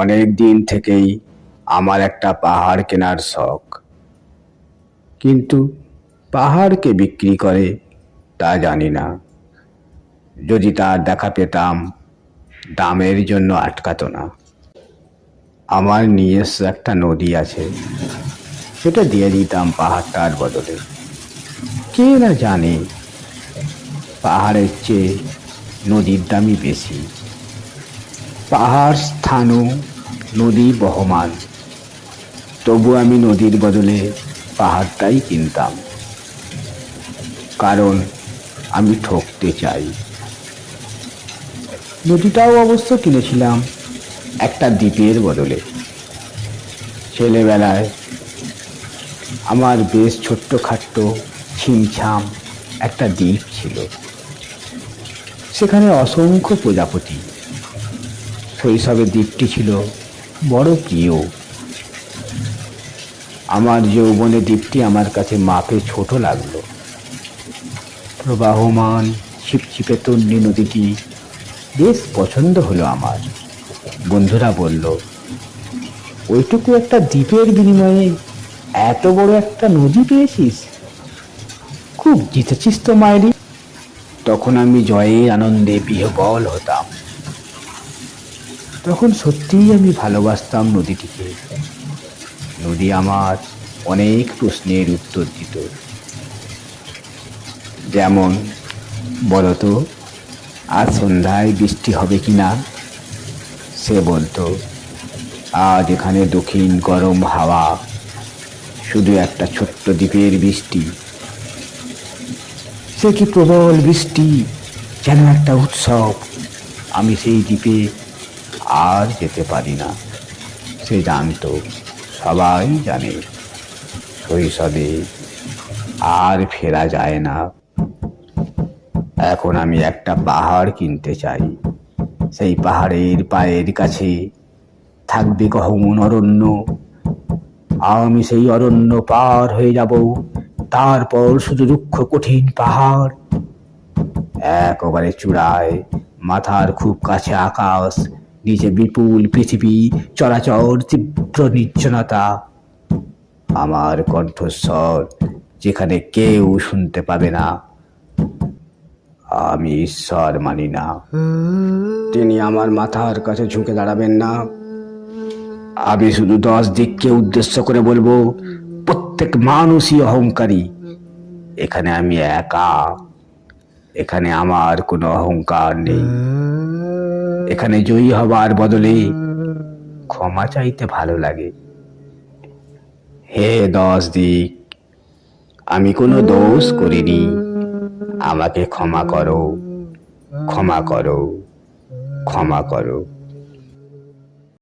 অনেক দিন থেকেই আমার একটা পাহাড় কেনার শখ, কিন্তু পাহাড়কে বিক্রি করে তা জানি না। যদি তার দেখা পেতাম, দামের জন্য আটকাতো না। আমার নিজস্ব একটা নদী আছে, সেটা দিয়ে দিতাম পাহাড়টার বদলে। কে না জানে পাহাড়ের চেয়ে নদীর দামই বেশি। পাহাড় স্থানু, নদী বহমান, তবু আমি নদীর বদলে পাহাড়টাই কিনতাম, কারণ আমি ঠকতে চাই। নদীটাও অবশ্য কিনেছিলাম একটা দ্বীপের বদলে। ছেলেবেলায় আমার বেশ ছোট্টখাট্ট ছিমছাম একটা দ্বীপ ছিল, সেখানে অসংখ্য প্রজাপতি। শৈশবে দ্বীপটি ছিল বড় প্রিয়। আমার যৌবনে দ্বীপটি আমার কাছে মাপে ছোট লাগলো। প্রবাহমান ছিপছিপে তন্ডী নদীটি বেশ পছন্দ হলো আমার। বন্ধুরা বলল, ওইটুকু একটা দ্বীপের বিনিময়ে এত বড় একটা নদী পেয়েছিস, খুব জিতেছিস তো মায়েরি। তখন আমি জয়ের আনন্দে বিহ্বল হতাম। তখন সত্যিই আমি ভালোবাসতাম নদীটিকে। নদী আমার অনেক প্রশ্নের উত্তর দিত। যেমন, বলতো আজ সন্ধ্যায় বৃষ্টি হবে কি না। সে বলতো, আজ এখানে দক্ষিণ গরম হাওয়া, শুধু একটা ছোট্ট দ্বীপের বৃষ্টি। সে কি প্রবল বৃষ্টি, যেন একটা উৎসব। আমি সেই দ্বীপে আর যেতে পারি না। সে জানতো, সবাই জানে, শৈশবে আর ফেরা যায় না। এখন আমি একটা পাহাড় কিনতে চাই। সেই পাহাড়ের পায়ের কাছে থাকবে গহন অরণ্য। আমি সেই অরণ্য পার হয়ে যাব, তারপর শুধু রুক্ষ কঠিন পাহাড়। একেবারে চূড়ায় মাথার খুব কাছে আকাশ, নিচে বিপুল পৃথিবী, চরাচর তীব্র নির্জনতা। আমার কণ্ঠস্বর যেখানে কেউ শুনতে পাবে না। আমি ঈশ্বর মানি না, তিনি আমার মাথার কাছে ঝুঁকে দাঁড়াবেন না। আমি শুধু 10 দিককে উদ্দেশ্য করে বলবো, প্রত্যেক মানুষই অহংকারী। এখানে আমি একা। এখানে আমার কোনো অহংকার নেই। এখানে জয়ী হবার বদলে ক্ষমা চাইতে ভালো লাগে। হে 10 দিক, আমি কোনো দোষ করিনি। আমাকে ক্ষমা করো, ক্ষমা করো, ক্ষমা করো।